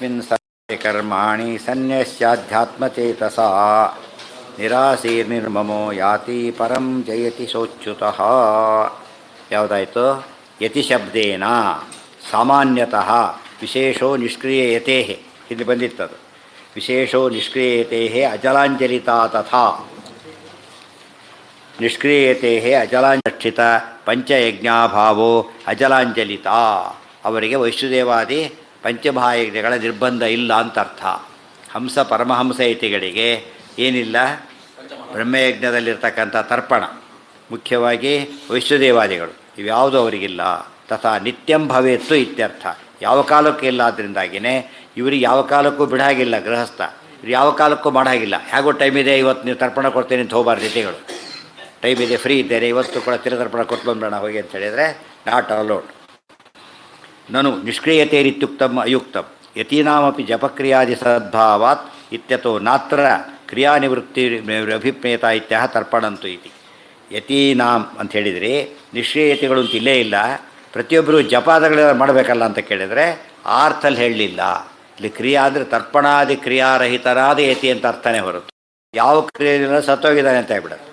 ಯಸ್ಮಿನ್ ಸರ್ವೇ ಕರ್ಮಾಣಿ ಸನ್ಯಸ್ಯಾಧ್ಯಾತ್ಮಚೇತಸಾ ನಿರಾಸೀರ್ನಿರ್ಮಮೋ ಯಾತಿ ಪರಂ ಜಯತಿ ಸೋಚ್ಯುತಃ. ಯಾವುದಾಯಿತು? ಯತಿ ಶಬ್ದೇನ ಸಾಮಾನ್ಯತಃ ವಿಶೇಷೋ ನಿಷ್ಕ್ರಿಯತೆ, ಇಲ್ಲಿ ಬಂದಿತ್ತದು. ವಿಶೇಷೋ ನಿಷ್ಕ್ರಿಯತೆ ಅಜಲಾಂಜಲಿತಾ ತಥಾ ನಿಷ್ಕ್ರಿಯತೆ ಅಜಲಾಂಜಕ್ಷಿತ ಪಂಚಯಜ್ಞಾಭಾವೋ ಅಜಲಾಂಜಲಿತ. ಅವರಿಗೆ ವೈಷ್ಣುದೇವಾದಿ ಪಂಚಮಹಾಯಜ್ಞಗಳ ನಿರ್ಬಂಧ ಇಲ್ಲ ಅಂತ ಅರ್ಥ. ಹಂಸ ಪರಮಹಂಸ ಯತಿಗಳಿಗೆ ಏನಿಲ್ಲ? ಬ್ರಹ್ಮಯಜ್ಞದಲ್ಲಿರ್ತಕ್ಕಂಥ ತರ್ಪಣ, ಮುಖ್ಯವಾಗಿ ವೈಷ್ಣುದೇವಾದಿಗಳು, ಇವ್ಯಾವುದೂ ಅವರಿಗಿಲ್ಲ. ತಥಾ ನಿತ್ಯಂ ಭವೇತ್ತು ಇತ್ಯರ್ಥ. ಯಾವ ಕಾಲಕ್ಕೂ ಇಲ್ಲ. ಆದ್ದರಿಂದಾಗಿಯೇ ಇವರಿಗೆ ಯಾವ ಕಾಲಕ್ಕೂ ಬಿಡಾಗಿಲ್ಲ. ಗೃಹಸ್ಥ ಇವ್ರು ಯಾವ ಕಾಲಕ್ಕೂ ಮಾಡಾಗಿಲ್ಲ. ಹೇಗೋ ಟೈಮ್ ಇದೆ, ಇವತ್ತು ನೀವು ತರ್ಪಣ ಕೊಡ್ತೇನೆ ಅಂತ ಹೋಗಬಾರ್ದು. ಯತಿಗಳು ಟೈಮ್ ಇದೆ, ಫ್ರೀ ಇದ್ದೇನೆ, ಇವತ್ತು ಕೂಡ ತಿರುತರ್ಪಣ ಕೊಟ್ಟು ಬಂದ್ಬೇಡ ಹೋಗಿ ಅಂತ ಹೇಳಿದರೆ ನಾಟ್ ಅಲೋಡ್. ನನು ನಿಷ್ಕ್ರಿಯತೆರಿತ್ಯುಕ್ತಂ ಅಯುಕ್ತಂ ಯತೀನಾಮಪಿ ಜಪಕ್ರಿಯಾದಿ ಸದ್ಭಾವಾತ್ ಇತ್ಯತೋ ನಾತ್ರ ಕ್ರಿಯಾನಿವೃತ್ತಿ ಅಭಿಪ್ರೇತ ಇತ್ಯಹ ತರ್ಪಣಂತು ಇತಿ. ಯತೀನಾಂ ಅಂತ ಹೇಳಿದರೆ ನಿಷ್ಕ್ರಿಯತೆಗಳು ಅಂತ ಇಲ್ಲೇ ಇಲ್ಲ. ಪ್ರತಿಯೊಬ್ಬರು ಜಪಾದಗಳೆಲ್ಲ ಮಾಡಬೇಕಲ್ಲ ಅಂತ ಕೇಳಿದರೆ ಆ ಅರ್ಥಲ್ಲಿ ಹೇಳಲಿಲ್ಲ. ಇಲ್ಲಿ ಕ್ರಿಯಾ ಅಂದರೆ ತರ್ಪಣಾದಿ ಕ್ರಿಯಾರಹಿತರಾದ ಯತಿ ಅಂತ ಅರ್ಥನೇ ಹೊರತು ಯಾವ ಕ್ರಿಯೆಲ್ಲ ಸತ್ತೋಗಿದ್ದಾನೆ ಅಂತ ಹೇಳ್ಬಿಡೋದು.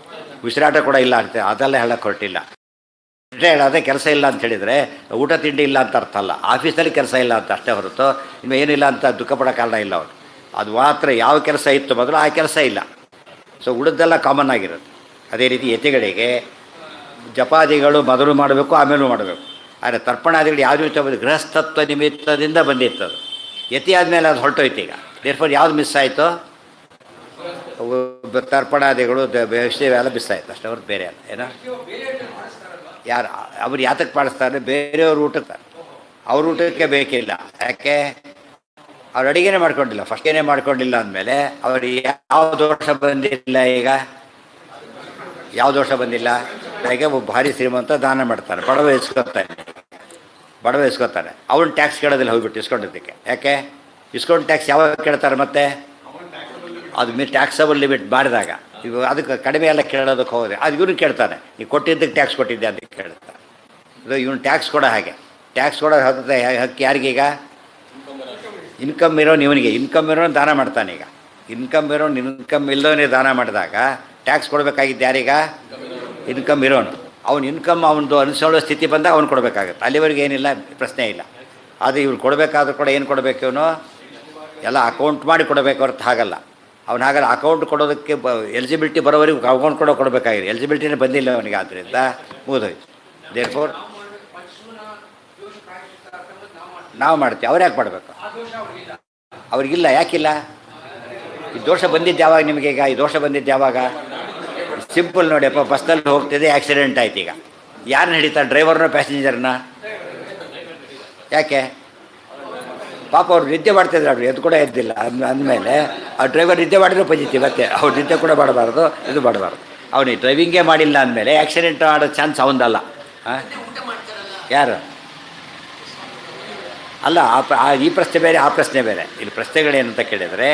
ಉಸಿರಾಟ ಕೂಡ ಇಲ್ಲ ಅಂತ ಅದೆಲ್ಲ ಹೇಳಕ್ಕೆ ಹೊರಟಿಲ್ಲ. ಹೇಳೋದೇ ಕೆಲಸ ಇಲ್ಲ ಅಂತ ಹೇಳಿದರೆ ಊಟ ತಿಂಡಿ ಇಲ್ಲ ಅಂತ ಅರ್ಥ ಅಲ್ಲ. ಆಫೀಸಲ್ಲಿ ಕೆಲಸ ಇಲ್ಲ ಅಂತ ಅಷ್ಟೇ ಹೊರತು ಇನ್ನು ಏನಿಲ್ಲ ಅಂತ ದುಃಖ ಪಡೋ ಕಾರಣ ಇಲ್ಲ ಅವರು. ಅದು ಮಾತ್ರ ಯಾವ ಕೆಲಸ ಇತ್ತು ಮೊದಲು ಆ ಕೆಲಸ ಇಲ್ಲ. ಸೊ ಉಳಿದೆಲ್ಲ ಕಾಮನ್ ಆಗಿರೋದು. ಅದೇ ರೀತಿ ಯತಿಗಳಿಗೆ ಜಪಾದಿಗಳು ಮೊದಲು ಮಾಡಬೇಕು, ಆಮೇಲೂ ಮಾಡಬೇಕು. ಆದರೆ ತರ್ಪಣಾದಿಗಳು ಯಾವ ರೀತಿ ಬಂದು ಗೃಹಸ್ಥತ್ವ ನಿಮಿತ್ತದಿಂದ ಬಂದಿರ್ತದೆ. ಯತಿ ಆದಮೇಲೆ ಅದು ಹೊರಟೋಯ್ತು. ಈಗ ದೇರ್ಫೋರ್ ಯಾವ್ದು ಮಿಸ್ ಆಯಿತು? ತರ್ಪಣಾದಿಗಳು ಎಲ್ಲ ಮಿಸ್ ಆಯಿತು ಅಷ್ಟೇ ಹೊರತು ಬೇರೆ ಅಲ್ಲ. ಏನೋ ಯಾರು ಅವ್ರು ಯಾತಕ್ಕೆ ಮಾಡಿಸ್ತಾರೆ? ಬೇರೆಯವ್ರ ಊಟಕ್ಕೆ, ಅವ್ರ ಊಟಕ್ಕೆ ಬೇಕಿಲ್ಲ. ಯಾಕೆ? ಅವ್ರು ಅಡುಗೆನೇ ಮಾಡ್ಕೊಂಡಿಲ್ಲ, ಫಸ್ಟೇನೇ ಮಾಡ್ಕೊಂಡಿಲ್ಲ ಅಂದಮೇಲೆ ಅವ್ರಿಗೆ ಯಾವ ದೋಷ ಬಂದಿಲ್ಲ. ಈಗ ಯಾವ ದೋಷ ಬಂದಿಲ್ಲ? ಈಗ ಒಬ್ಬ ಭಾರಿ ಶ್ರೀಮಂತ ದಾನ ಮಾಡ್ತಾನೆ, ಬಡವ ಇಸ್ಕೊತಾನೆ. ಅವ್ನು ಟ್ಯಾಕ್ಸ್ ಕೇಳೋದಿಲ್ಲ ಹೋಗ್ಬಿಟ್ಟು ಇಸ್ಕೊಂಡಿದ್ದಕ್ಕೆ. ಯಾಕೆ? ಇಸ್ಕೊಂಡು ಟ್ಯಾಕ್ಸ್ ಯಾವಾಗ ಕೇಳ್ತಾರೆ? ಮತ್ತೆ ಅದು ಟ್ಯಾಕ್ಸಬಲ್ ಲಿಮಿಟ್ ಮಾಡಿದಾಗ ಈಗ ಅದಕ್ಕೆ ಕಡಿಮೆ ಎಲ್ಲ ಕೇಳೋದಕ್ಕೆ ಹೋದರೆ ಅದು ಇವನು ಕೇಳ್ತಾನೆ, ನೀವು ಕೊಟ್ಟಿದ್ದಕ್ಕೆ ಟ್ಯಾಕ್ಸ್ ಕೊಟ್ಟಿದ್ದೆ ಅಂತ ಕೇಳ್ತಾನೆ. ಇದು ಇವನು ಟ್ಯಾಕ್ಸ್ ಕೊಡೋ ಹಾಗೆ. ಟ್ಯಾಕ್ಸ್ ಕೊಡೋ ಹಕ್ಕು ಯಾರಿಗೀಗ? ಇನ್ಕಮ್ ಇರೋನು ಇವನಿಗೆ. ಇನ್ಕಮ್ ಇರೋನು ದಾನ ಮಾಡ್ತಾನೆ. ಈಗ ಇನ್ಕಮ್ ಇಲ್ಲದವನೇ ದಾನ ಮಾಡಿದಾಗ ಟ್ಯಾಕ್ಸ್ ಕೊಡಬೇಕಾಗಿದ್ದು ಯಾರೀಗ? ಇನ್ಕಮ್ ಇರೋನು. ಅವ್ನು ಇನ್ಕಮ್ ಅವನದು ಅನಿಸೋಳೋ ಸ್ಥಿತಿ ಬಂದಾಗ ಅವ್ನು ಕೊಡಬೇಕಾಗತ್ತೆ. ಅಲ್ಲಿವರೆಗೆ ಏನಿಲ್ಲ, ಪ್ರಶ್ನೆ ಇಲ್ಲ. ಅದು ಇವ್ನು ಕೊಡಬೇಕಾದ್ರೂ ಕೂಡ ಏನು ಕೊಡಬೇಕು? ಇವನು ಎಲ್ಲ ಅಕೌಂಟ್ ಮಾಡಿ ಕೊಡಬೇಕು ಹೊರತು ಹಾಗಲ್ಲ. ಅವ್ನು ಹಾಗಲ್ಲ. ಅಕೌಂಟ್ ಕೊಡೋದಕ್ಕೆ ಎಲಿಜಿಬಿಲಿಟಿ ಬರೋವರೆಗೂ ಅಕೌಂಟ್ ಕೊಡಬೇಕಾಗಿದೆ. ಎಲಿಜಿಬಿಲಿಟಿನೇ ಬಂದಿಲ್ಲ ಅವನಿಗೆ, ಆದ್ದರಿಂದ ಮುಗಿದೋಯ್ತು. ದೇರ್ಫೋರ್ ನಾವು ಮಾಡ್ತೀವಿ, ಅವ್ರು ಯಾಕೆ ಮಾಡಬೇಕು? ಅವ್ರಿಗಿಲ್ಲ. ಯಾಕಿಲ್ಲ? ಈ ದೋಷ ಬಂದಿದ್ದು ಯಾವಾಗ ನಿಮಗೆ? ಈಗ ಈ ದೋಷ ಬಂದಿದ್ದು ಯಾವಾಗ? ಸಿಂಪಲ್ ನೋಡಿಯಪ್ಪ, ಬಸ್ನಲ್ಲಿ ಹೋಗ್ತಿದೆ, ಆಕ್ಸಿಡೆಂಟ್ ಆಯ್ತು. ಈಗ ಯಾರನ್ನ ಹಿಡಿತಾರೆ? ಡ್ರೈವರ್ನ ಪ್ಯಾಸೆಂಜರ್ನ? ಯಾಕೆ? ಪಾಪ ಅವ್ರು ನಿದ್ದೆ ಮಾಡ್ತಿದ್ರು, ಅವ್ರು ಎದ್ದು ಕೂಡ ಎದ್ದಿಲ್ಲ ಅಂದಮೇಲೆ ಆ ಡ್ರೈವರ್ ನಿದ್ದೆ ಮಾಡಿದ್ರು ಪಂಜಿತಿ. ಮತ್ತೆ ಅವ್ರು ನಿದ್ದೆ ಕೂಡ ಮಾಡಬಾರ್ದು, ಇದು ಮಾಡಬಾರ್ದು. ಅವನಿಗೆ ಡ್ರೈವಿಂಗೇ ಮಾಡಿಲ್ಲ ಅಂದಮೇಲೆ ಆಕ್ಸಿಡೆಂಟ್ ಮಾಡೋ ಚಾನ್ಸ್ ಅವನದಲ್ಲ. ಯಾರು? ಅಲ್ಲ, ಈ ಪ್ರಶ್ನೆ ಬೇರೆ, ಆ ಪ್ರಶ್ನೆ ಬೇರೆ. ಇಲ್ಲಿ ಪ್ರಶ್ನೆಗಳೇನಂತ ಕೇಳಿದರೆ,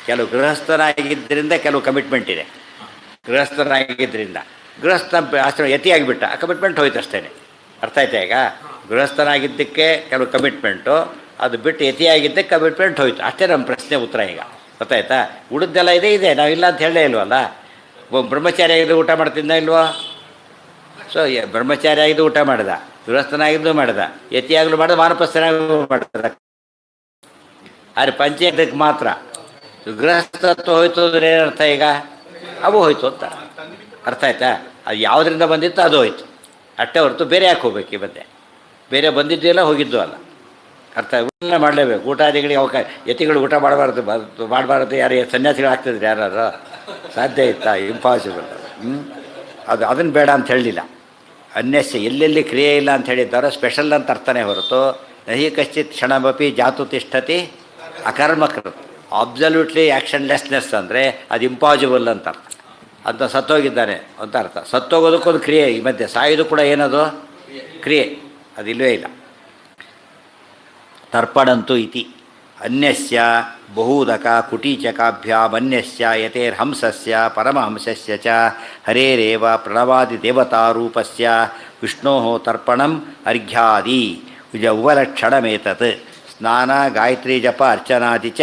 ಕೆಲವು ಗೃಹಸ್ಥನಾಗಿದ್ದರಿಂದ ಕೆಲವು ಕಮಿಟ್ಮೆಂಟ್ ಇದೆ. ಗೃಹಸ್ಥನಾಗಿದ್ದರಿಂದ ಗೃಹಸ್ಥ ಆಶ್ರಮ ಯತಿಯಾಗಿಬಿಟ್ಟ, ಆ ಕಮಿಟ್ಮೆಂಟ್ ಹೋಯ್ತು ಅಷ್ಟೇ. ಅರ್ಥ ಆಯ್ತಾ? ಈಗ ಗೃಹಸ್ಥನಾಗಿದ್ದಕ್ಕೆ ಕೆಲವು ಕಮಿಟ್ಮೆಂಟು, ಅದು ಬಿಟ್ಟು ಯತಿಯಾಗಿದ್ದಕ್ಕೆ ಕಮಿಟ್ಮೆಂಟ್ ಹೋಯ್ತು ಅಷ್ಟೇ. ನಮ್ಮ ಪ್ರಶ್ನೆ ಉತ್ತರ ಈಗ ಗೊತ್ತಾಯ್ತಾ? ಉಳಿದೆಲ್ಲ ಇದೆ, ನಾವಿಲ್ಲ ಅಂತ ಹೇಳೇ ಇಲ್ವಲ್ಲ. ಬ್ರಹ್ಮಚಾರಿ ಆಗಿದ್ದು ಊಟ ಮಾಡ್ತಿದ್ದ ಇಲ್ವೋ? ಸೊ ಬ್ರಹ್ಮಚಾರಿ ಆಗಿದ್ದು ಊಟ ಮಾಡಿದ, ಗೃಹಸ್ಥನಾಗಿದ್ದು ಮಾಡಿದ, ಯತಿಯಾಗಲೂ ಮಾಡಿದ, ವಾನಪ್ರಸ್ಥನಾಗೂ ಮಾಡಿದ. ಆದರೆ ಪಂಚಾಯತಕ್ಕೆ ಮಾತ್ರ ಗೃಹಸ್ಥತ್ವ ಹೋಯ್ತು ಅಂದ್ರೆ ಏನರ್ಥ? ಈಗ ಅವು ಹೋಯ್ತು ಅಂತ ಅರ್ಥ ಆಯ್ತಾ? ಅದು ಯಾವುದರಿಂದ ಬಂದಿತ್ತು ಅದು ಹೋಯ್ತು ಅಷ್ಟೇ ಹೊರತು ಬೇರೆ ಯಾಕೆ ಹೋಗ್ಬೇಕು? ಈ ಮಧ್ಯೆ ಬೇರೆ ಬಂದಿದ್ದು ಇಲ್ಲ, ಹೋಗಿದ್ದು ಅಲ್ಲ. ಅರ್ಥ ಊಟ ಮಾಡಲೇಬೇಕು. ಊಟಾದಿಗಳಿಗೆ ಅವಕಾಶ. ಯತಿಗಳು ಊಟ ಮಾಡಬಾರ್ದು ಯಾರು ಸನ್ಯಾಸಿಗಳು ಆಗ್ತಿದ್ರು? ಯಾರು ಸಾಧ್ಯ ಇತ್ತಾ? ಇಂಪಾಸಿಬಲ್. ಅದನ್ನು ಬೇಡ ಅಂತ ಹೇಳಲಿಲ್ಲ. ಅನ್ಯಸ್ಯ ಎಲ್ಲೆಲ್ಲಿ ಕ್ರಿಯೆ ಇಲ್ಲ ಅಂತ ಹೇಳಿದ್ದಾರೋ ಸ್ಪೆಷಲ್ ಅಂತ ಅರ್ಥನೇ ಹೊರತು ನಹಿ ಕಶ್ಚಿತ್ ಕ್ಷಣಮಪಿ ಜಾತು ತಿಷ್ಠತಿ ಅಕರ್ಮಕೃತ್. ಅಬ್ಸಲ್ಯೂಟ್ಲಿ ಆ್ಯಕ್ಷನ್ಲೆಸ್ನೆಸ್ ಅಂದರೆ ಅದು ಇಂಪಾಸಿಬಲ್ ಅಂತ ಅರ್ಥ. ಅಂತ ಸತ್ತೋಗಿದ್ದಾನೆ ಅಂತ ಅರ್ಥ. ಸತ್ತೋಗೋದಕ್ಕೊಂದು ಕ್ರಿಯೆ. ಈ ಮಧ್ಯೆ ಸಾಯೋದು ಕೂಡ ಏನದು? ಕ್ರಿಯೆ. ಅದಿಲ್ಲವೇ ಇಲ್ಲ. ತರ್ಪಣಂತು ಇತಿ ಅನ್ಯಸ್ಯ ಬಹೂದಕ ಕುಟೀಚಕಾಭ್ಯಾಮನ್ಯಸ್ಯ ಯತೇರ್ಹಂಸಸ್ಯ ಪರಮಹಂಸಸ್ಯ ಚ ಹರೇರೇವ ಪ್ರಣವಾದಿ ದೇವತಾರೂಪಸ್ಯ ವಿಷ್ಣೋ ತರ್ಪಣಂ ಅರ್ಘ್ಯಾದಿ ಉಪಲಕ್ಷಣಮೇತತ್ ಸ್ನಾನ ಗಾಯತ್ರಿ ಜಪ ಅರ್ಚನಾದಿ ಚ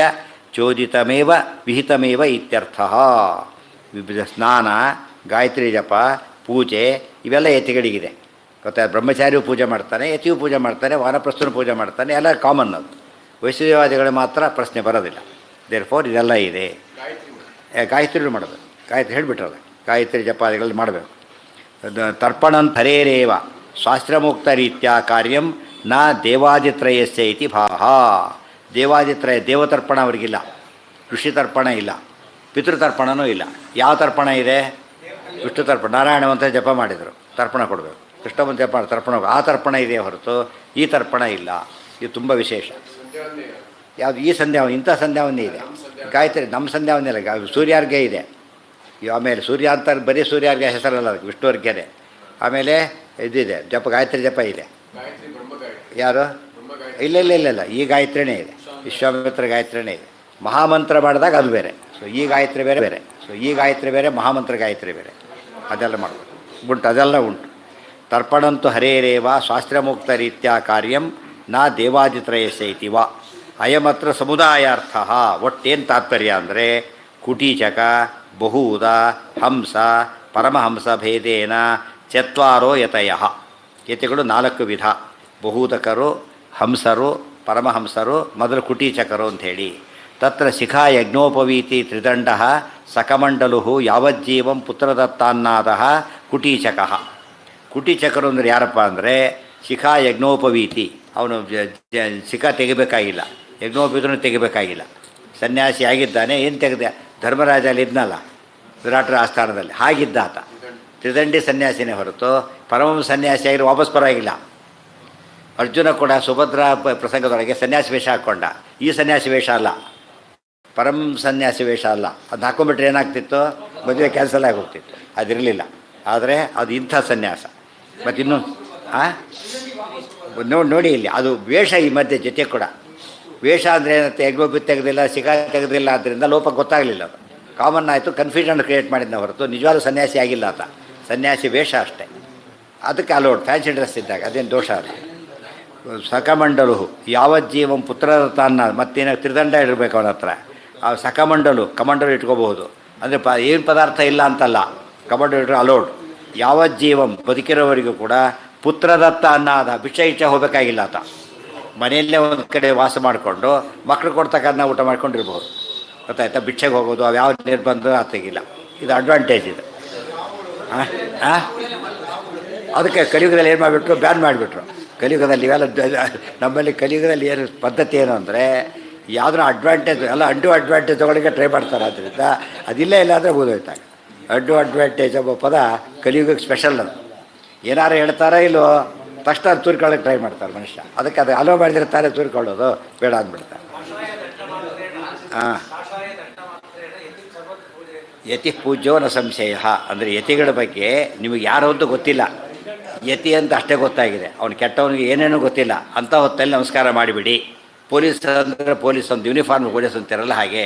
ಚೋದಿತಮೇವ ವಿಹಿತಮೇವ ಇತ್ಯರ್ಥ. ಸ್ನಾನ ಗಾಯತ್ರಿ ಜಪ ಪೂಜೆ ಇವೆಲ್ಲ ಯತಿಗಳಿಗಿದೆ ಗೊತ್ತಾ. ಬ್ರಹ್ಮಚಾರಿಯೂ ಪೂಜೆ ಮಾಡ್ತಾನೆ, ಯತಿಯೂ ಪೂಜೆ ಮಾಡ್ತಾನೆ, ವಾನಪ್ರಸ್ಥನು ಪೂಜೆ ಮಾಡ್ತಾನೆ, ಎಲ್ಲ ಕಾಮನ್ ಅದು. ವೈಷ್ಣವಾದಿಗಳು ಮಾತ್ರ ಪ್ರಶ್ನೆ ಬರೋದಿಲ್ಲ. ದೇರ್ ಫೋರ್ ಇದೆಲ್ಲ ಇದೆ. ಗಾಯತ್ರಿ ಮಾಡಬೇಕು, ಗಾಯತ್ರಿ ಹೇಳಿಬಿಟ್ರಲ್ಲ, ಗಾಯತ್ರಿ ಜಪಾದಿಗಳಲ್ಲಿ ಮಾಡಬೇಕು. ತರ್ಪಣಂ ಹರೇರೇವ ಶಾಸ್ತ್ರಮುಕ್ತ ರೀತ್ಯ ಕಾರ್ಯಂ ನ ದೇವಾದಿತ್ರಯಸ್ಯ ಇತಿ ಭಾಹ. ದೇವಾದಿತ್ರಯ ದೇವತರ್ಪಣ ಅವರಿಗಿಲ್ಲ, ಋಷಿ ತರ್ಪಣ ಇಲ್ಲ, ಪಿತೃತರ್ಪಣನೂ ಇಲ್ಲ. ಯಾವ ತರ್ಪಣ ಇದೆ? ವಿಷ್ಣು ತರ್ಪಣ. ನಾರಾಯಣವಂತ ಜಪ ಮಾಡಿದರು, ತರ್ಪಣ ಕೊಡಬೇಕು. ಕೃಷ್ಣವಂತ ಜಪ ತರ್ಪಣ, ಆ ತರ್ಪಣ ಇದೆ ಹೊರತು ಈ ತರ್ಪಣ ಇಲ್ಲ. ಇದು ತುಂಬ ವಿಶೇಷ. ಯಾವುದು? ಈ ಸಂಧ್ಯಾವನೆ, ಇಂಥ ಸಂಧ್ಯಾವನೆ ಇದೆ. ಗಾಯತ್ರಿ ನಮ್ಮ ಸಂಧ್ಯಾವನೆ ಇಲ್ಲ, ಸೂರ್ಯಾರ್ಘ್ಯ ಇದೆ. ಆಮೇಲೆ ಸೂರ್ಯ ಅಂತ ಬರೀ ಸೂರ್ಯಾರ್ಘ್ಯ ಹೆಸರಲ್ಲ, ಅದಕ್ಕೆ ವಿಷ್ಣುವರ್ಘ್ಯನೇ. ಆಮೇಲೆ ಇದಿದೆ ಜಪ, ಗಾಯತ್ರಿ ಜಪ ಇದೆ. ಯಾರು? ಇಲ್ಲ ಇಲ್ಲ ಇಲ್ಲ ಇಲ್ಲ, ಈ ಗಾಯತ್ರಿನೇ ಇದೆ, ವಿಶ್ವಾಮಿತ್ರ ಗಾಯತ್ರಿನೇ ಇದೆ. ಮಹಾಮಂತ್ರ ಮಾಡಿದಾಗ ಅದು ಬೇರೆ. ಸೊ ಈ ಗಾಯತ್ರಿ ಬೇರೆ ಬೇರೆ, ಸೊ ಈ ಗಾಯತ್ರಿ ಬೇರೆ, ಮಹಾಮಂತ್ರ ಗಾಯತ್ರಿ ಬೇರೆ. ಅದೆಲ್ಲ ಮಾಡಬೇಕು, ಉಂಟು, ಅದೆಲ್ಲ ಉಂಟು. ತರ್ಪಣಂತು ಹರೇರೇವ ಶಾಸ್ತ್ರಮುಕ್ತ ರೀತ್ಯ ಕಾರ್ಯಂ ನ ದೇವಾದಿತ್ರಯಸ್ಯ ಇತಿ ವಾ. ಅಯಮತ್ರ ಸಮುದಾಯಾರ್ಥ. ಒಟ್ಟೇನು ತಾತ್ಪರ್ಯ ಅಂದರೆ ಕುಟೀಚಕ ಬಹುಧ ಹಂಸ ಪರಮಹಂಸ ಭೇದೇನ ಚತ್ವಾರೋ ಯತಯಃ. ಯತಿಗಳು 4 ವಿಧ: ಬಹುಧಕರು, ಹಂಸರು, ಪರಮಹಂಸರು, ಮೊದಲು ಕುಟೀಚಕರು ಅಂಥೇಳಿ. ತತ್ರ ಶಿಖಾ ಯಜ್ಞೋಪವೀತಿ ತ್ರಿದಂಡ ಸಕಮಂಡಲು ಯಾವಜ್ಜೀವಂ ಪುತ್ರದತ್ತಾನ್ನಾದ ಕುಟೀಚಕ. ಕುಟೀಚಕರು ಅಂದರೆ ಯಾರಪ್ಪ ಅಂದರೆ ಶಿಖಾ ಯಜ್ಞೋಪವೀತಿ, ಅವನು ಶಿಖಾ ತೆಗಿಬೇಕಾಗಿಲ್ಲ, ಯಜ್ಞೋಪವೀತನೂ ತೆಗಿಬೇಕಾಗಿಲ್ಲ, ಸನ್ಯಾಸಿ ಆಗಿದ್ದಾನೆ. ಏನು ತೆಗೆದ? ಧರ್ಮರಾಜ ಅಲ್ಲಿ ಇದ್ನಲ್ಲ ವಿರಾಟರ ಆಸ್ಥಾನದಲ್ಲಿ, ಹಾಗಿದ್ದ ಆತ. ತ್ರಿದಂಡಿ ಸನ್ಯಾಸಿನೇ ಹೊರತು ಪರಮ ಸನ್ಯಾಸಿ ಆಗಿರೋ ವಾಪಸ್ ಪರವಾಗಿಲ್ಲ. ಅರ್ಜುನ ಕೂಡ ಸುಭದ್ರ ಪ್ರಸಂಗದೊಳಗೆ ಸನ್ಯಾಸಿ ವೇಷ ಹಾಕ್ಕೊಂಡ. ಈ ಸನ್ಯಾಸಿ ವೇಷ ಅಲ್ಲ, ಪರಮ ಸನ್ಯಾಸಿ ವೇಷ ಅಲ್ಲ. ಅದು ಹಾಕೊಂಡ್ಬಿಟ್ರೆ ಏನಾಗ್ತಿತ್ತು? ಮದುವೆ ಕ್ಯಾನ್ಸಲ್ ಆಗಿ ಹೋಗ್ತಿತ್ತು. ಅದಿರಲಿಲ್ಲ. ಆದರೆ ಅದು ಇಂಥ ಸನ್ಯಾಸ. ಮತ್ತಿನ್ನು ನೋಡಿ ಇಲ್ಲಿ ಅದು ವೇಷ. ಈ ಮಧ್ಯೆ ಜೊತೆ ಕೂಡ ವೇಷ ಅಂದರೆ ಏನಂತೆ? ಯಜ್ಞೋಪಿ ತೆಗೆದಿಲ್ಲ, ಶಿಖಾ ತೆಗೆದಿಲ್ಲ, ಆದ್ದರಿಂದ ಲೋಪ ಗೊತ್ತಾಗಲಿಲ್ಲ. ಅದು ಕಾಮನ್ ಆಯಿತು, ಕನ್ಫ್ಯೂಷನ್ ಕ್ರಿಯೇಟ್ ಮಾಡಿದ್ನ ಹೊರತು ನಿಜವಾದ ಸನ್ಯಾಸಿ ಆಗಿಲ್ಲ ಆತ. ಸನ್ಯಾಸಿ ವೇಷ ಅಷ್ಟೇ. ಅದಕ್ಕೆ ಅಲೋಡ್, ಫ್ಯಾನ್ಸಿ ಡ್ರೆಸ್ ಇದ್ದಾಗ ಅದೇನು ದೋಷ ಅಲ್ಲ. ಸಕಮಂಡಲು ಯಾವಜ್ಜೀವಂ ಪುತ್ರರತಾನ್ನ, ಮತ್ತೇನ ತ್ರಿದಂಡ ಇರಬೇಕು ಅವನ ಹತ್ರ. ಆ ಸಕಮಂಡಲು, ಕಮಂಡಲು ಇಟ್ಕೋಬಹುದು. ಅಂದರೆ ಏನು ಪದಾರ್ಥ ಇಲ್ಲ ಅಂತಲ್ಲ, ಕಮಂಡಲು ಇಟ್ಟರೆ ಅಲೋಡ್. ಯಾವಜ್ಜೀವಂ, ಬದುಕಿರೋವರೆಗೂ ಕೂಡ ಪುತ್ರದತ್ತ ಅನ್ನೋದ ಭಿಕ್ಷೆ ಇಚ್ಛೆ ಹೋಗಬೇಕಾಗಿಲ್ಲ ಆತ. ಮನೆಯಲ್ಲೇ ಒಂದು ಕಡೆ ವಾಸ ಮಾಡಿಕೊಂಡು ಮಕ್ಕಳು ಕೊಡ್ತಕ್ಕಂಥ ಊಟ ಮಾಡ್ಕೊಂಡಿರ್ಬೋದು. ಗೊತ್ತಾಯ್ತಾ? ಭಿಕ್ಷೆಗೆ ಹೋಗೋದು ಅವು ಯಾವ ನಿರ್ಬಂಧ ಆತಗಿಲ್ಲ. ಇದು ಅಡ್ವಾಂಟೇಜ್ ಇದು. ಅದಕ್ಕೆ ಕಲಿಯುಗದಲ್ಲಿ ಏನು ಮಾಡಿಬಿಟ್ರು? ಬ್ಯಾನ್ ಮಾಡಿಬಿಟ್ರು. ಕಲಿಯುಗದಲ್ಲಿ ಇವೆಲ್ಲ ನಮ್ಮಲ್ಲಿ ಕಲಿಯುಗದಲ್ಲಿ ಏನು ಪದ್ಧತಿ ಏನು ಅಂದರೆ ಯಾವುದನ್ನ ಅಡ್ವಾಂಟೇಜ್ ಎಲ್ಲ ಅಡ್ವಾಂಟೇಜ್ ತೊಗೊಳಕ್ಕೆ ಟ್ರೈ ಮಾಡ್ತಾರೆ. ಆದ್ದರಿಂದ ಅದಿಲ್ಲ ಇಲ್ಲ ಅಂದರೆ ಓದೋಯ್ತಾಗ ಅಡ್ವಾಂಟೇಜ್ ಎಂಬ ಪದ ಕಲಿಯುಗಕ್ಕೆ ಸ್ಪೆಷಲ್. ಅದು ಏನಾರು ಹೇಳ್ತಾರೋ ಇಲ್ಲೋ ತಕ್ಷಣ ತೂರ್ಕೊಳ್ಳೋಕೆ ಟ್ರೈ ಮಾಡ್ತಾರೆ ಮನುಷ್ಯ. ಅದಕ್ಕೆ ಅದು ಅಲೋ ಮಾಡಿದಿರ್ತಾರೆ, ತೂರ್ಕೊಳ್ಳೋದು ಬೇಡ ಅಂದ್ಬಿಡ್ತಾರೆ. ಹಾಂ, ಯತಿ ಪೂಜ್ಯೋ ನ ಸಂಶಯ. ಅಂದರೆ ಯತಿಗಳ ಬಗ್ಗೆ ನಿಮಗೆ ಯಾರು ಅಂತ ಗೊತ್ತಿಲ್ಲ, ಯತಿ ಅಂತ ಅಷ್ಟೇ ಗೊತ್ತಾಗಿದೆ. ಅವನು ಕೆಟ್ಟವನಿಗೆ ಏನೇನೂ ಗೊತ್ತಿಲ್ಲ. ಅಂಥ ಹೊತ್ತಲ್ಲಿ ನಮಸ್ಕಾರ ಮಾಡಿಬಿಡಿ. ಪೊಲೀಸ್ ಅಂದರೆ ಪೊಲೀಸ್ ಒಂದು ಯೂನಿಫಾರ್ಮ್ ಪೊಲೀಸ್ ಅಂತಿರಲ್ಲ ಹಾಗೆ.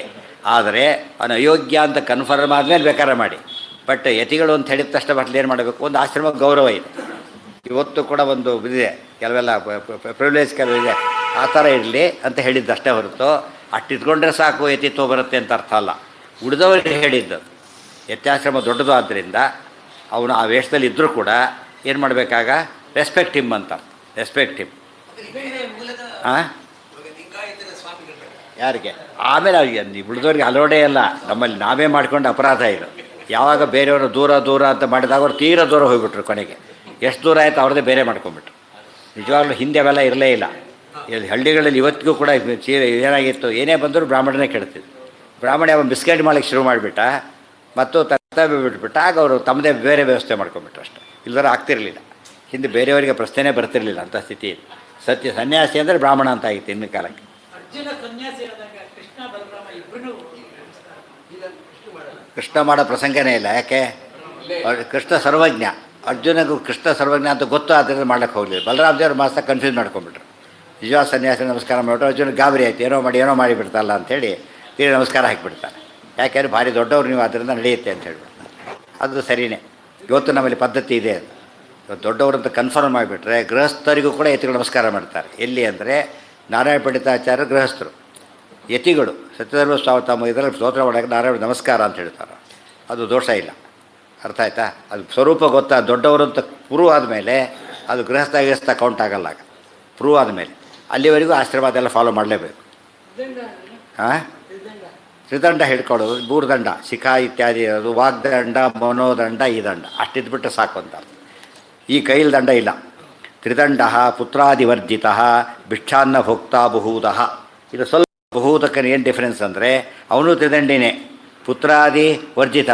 ಆದರೆ ಅವನು ಅಯೋಗ್ಯ ಅಂತ ಕನ್ಫರ್ಮ್ ಆದಮೇಲೆ ಬೇಕಾದ್ರೆ ಮಾಡಿ. ಬಟ್ ಯತಿಗಳು ಅಂತ ಹೇಳಿದ ತಕ್ಷಣ ಬಟ್ಲು ಏನು ಮಾಡಬೇಕು? ಒಂದು ಆಶ್ರಮ ಗೌರವ ಇದೆ. ಇವತ್ತು ಕೂಡ ಒಂದು ಇದಿದೆ, ಕೆಲವೆಲ್ಲ ಪ್ರಿವಿಲೇಜ್ ಕೆಲವಿದೆ. ಆ ಥರ ಇರಲಿ ಅಂತ ಹೇಳಿದ್ದಷ್ಟೇ ಹೊರತು ಅಷ್ಟು ಇಟ್ಕೊಂಡ್ರೆ ಸಾಕು ಯತಿತ್ವ ಬರುತ್ತೆ ಅಂತ ಅರ್ಥ ಅಲ್ಲ. ಉಳಿದವರಿಗೆ ಹೇಳಿದ್ದು. ಯತ್ಯಾಶ್ರಮ ದೊಡ್ಡದು ಆದ್ದರಿಂದ ಅವನು ಆ ವೇಷದಲ್ಲಿ ಇದ್ದರೂ ಕೂಡ ಏನು ಮಾಡಬೇಕಾಗ? ರೆಸ್ಪೆಕ್ಟ್ ಹಿಮ್ ಅಂತ. Respect him. ಹಾಂ, ಯಾರಿಗೆ? ಆಮೇಲೆ ಅವ್ರಿಗೆ ಉಳಿದವ್ರಿಗೆ ಅಲೋಡೇ ಅಲ್ಲ. ನಮ್ಮಲ್ಲಿ ನಾವೇ ಮಾಡ್ಕೊಂಡು ಅಪರಾಧ ಇದು. ಯಾವಾಗ ಬೇರೆಯವರು ದೂರ ದೂರ ಅಂತ ಮಾಡಿದಾಗ ಅವ್ರು ತೀರ ದೂರ ಹೋಗಿಬಿಟ್ರು. ಕೊನೆಗೆ ಎಷ್ಟು ದೂರ ಆಯಿತು ಅವ್ರದ್ದೇ ಬೇರೆ ಮಾಡ್ಕೊಂಬಿಟ್ರು. ನಿಜವಾಗ್ಲೂ ಹಿಂದೆ ಅವೆಲ್ಲ ಇರಲೇ ಇಲ್ಲ. ಹಳ್ಳಿಗಳಲ್ಲಿ ಇವತ್ತಿಗೂ ಕೂಡ ಏನಾಗಿತ್ತು? ಏನೇ ಬಂದರೂ ಬ್ರಾಹ್ಮಣನೇ ಕೆಡ್ತಿದ್ರು. ಬ್ರಾಹ್ಮಣ ಅವನು ಬಿಸ್ಕೆಟ್ ಮಾಡಲಿಕ್ಕೆ ಶುರು ಮಾಡಿಬಿಟ್ಟ, ಮತ್ತು ಕರ್ತವ್ಯ ಬಿಟ್ಬಿಟ್ಟ. ಆಗ ಅವರು ತಮ್ಮದೇ ಬೇರೆ ವ್ಯವಸ್ಥೆ ಮಾಡ್ಕೊಂಬಿಟ್ರು ಅಷ್ಟೇ. ಇಲ್ಲದ್ರೆ ಆಗ್ತಿರಲಿಲ್ಲ. ಹಿಂದೆ ಬೇರೆಯವರಿಗೆ ಪ್ರಶ್ನೆನೇ ಬರ್ತಿರಲಿಲ್ಲ ಅಂಥ ಸ್ಥಿತಿ ಇದೆ. ಸತ್ಯ ಸನ್ಯಾಸಿ ಅಂದರೆ ಬ್ರಾಹ್ಮಣ ಅಂತ ಆಗಿತ್ತು ಇನ್ನು ಕಾಲಕ್ಕೆ. ಕೃಷ್ಣ ಮಾಡೋ ಪ್ರಸಂಗನೇ ಇಲ್ಲ. ಯಾಕೆ? ಕೃಷ್ಣ ಸರ್ವಜ್ಞ. ಅರ್ಜುನಗೂ ಕೃಷ್ಣ ಸರ್ವಜ್ಞ ಅಂತ ಗೊತ್ತು, ಆದ್ದರಿಂದ ಮಾಡ್ಲಿಕ್ಕೆ ಹೋಗಲಿಲ್ಲ. ಬಲರಾಮ ದೇವರು ಮಾಸ್ತ ಕನ್ಫ್ಯೂಸ್ ಮಾಡ್ಕೊಂಡ್ಬಿಟ್ರು. ನಿಜವಾದ ಸನ್ಯಾಸಿ ನಮಸ್ಕಾರ ಮಾಡಿಬಿಟ್ರು. ಅರ್ಜುನ ಗಾಬರಿ ಆಯ್ತು, ಏನೋ ಮಾಡಿಬಿಡ್ತಲ್ಲ ಅಂಥೇಳಿ ತೀರಿ ನಮಸ್ಕಾರ ಹಾಕಿಬಿಡ್ತಾನೆ. ಯಾಕೆಂದ್ರೆ ಭಾರಿ ದೊಡ್ಡವ್ರು ನೀವು, ಆದ್ದರಿಂದ ನಡೆಯುತ್ತೆ ಅಂತ ಹೇಳ್ಬಿಡ್ತಾರೆ. ಅದು ಸರಿಯೇ. ಇವತ್ತು ನಮ್ಮಲ್ಲಿ ಪದ್ಧತಿ ಇದೆ. ದೊಡ್ಡವರು ಅಂತ ಕನ್ಫರ್ಮ್ ಮಾಡಿಬಿಟ್ರೆ ಗೃಹಸ್ಥರಿಗೂ ಕೂಡ ಯತಿಗಳು ನಮಸ್ಕಾರ ಮಾಡ್ತಾರೆ. ಎಲ್ಲಿ ಅಂದರೆ ನಾರಾಯಣ ಪಂಡಿತಾಚಾರ್ಯ ಗೃಹಸ್ಥರು. ಯತಿಗಳು ಸತ್ಯಧರ್ಮ ಸ್ವಾಮಿ ತಮ್ಮ ಇದರಲ್ಲಿ ಸ್ತೋತ್ರ ಮಾಡೋಕ್ಕೆ ನಾರಾಯಣ ನಮಸ್ಕಾರ ಅಂತ ಹೇಳ್ತಾರೆ. ಅದು ದೋಷ ಇಲ್ಲ. ಅರ್ಥ ಆಯ್ತಾ? ಅದು ಸ್ವರೂಪ ಗೊತ್ತಾ ದೊಡ್ಡವರು ಅಂತ ಪ್ರೂವ್ ಆದಮೇಲೆ ಅದು ಗೃಹಸ್ಥ ಕೌಂಟ್ ಆಗಲ್ಲ. ಆಗ ಪ್ರೂವ್ ಆದಮೇಲೆ ಅಲ್ಲಿವರೆಗೂ ಆಶ್ರಮ ಅದೆಲ್ಲ ಫಾಲೋ ಮಾಡಲೇಬೇಕು. ಹಾಂ, ತ್ರಿದಂಡ ಹಿಡ್ಕೊಳ್ಳೋದು, ಮೂರುದಂಡ ಶಿಖಾ ಇತ್ಯಾದಿ ಇರೋದು, ವಾಗ್ದಂಡ, ಮನೋದಂಡ, ಈ ದಂಡ ಅಷ್ಟಿದ್ಬಿಟ್ಟು ಸಾಕು ಅಂತ. ಈ ಕೈಲಿ ದಂಡ ಇಲ್ಲ. ತ್ರಿದಂಡ ಪುತ್ರಾದಿವರ್ಜಿತ ಭಿಕ್ಷಾನ್ನ ಭೋಕ್ತಾ ಬಹೂದಃ. ಇದು ಸ್ವಲ್ಪ ಬಹೂದಕ್ಕನ ಏನು ಡಿಫ್ರೆನ್ಸ್ ಅಂದರೆ ಅವನು ತ್ರಿದಂಡಿನೇ, ಪುತ್ರಾದಿ ವರ್ಜಿತ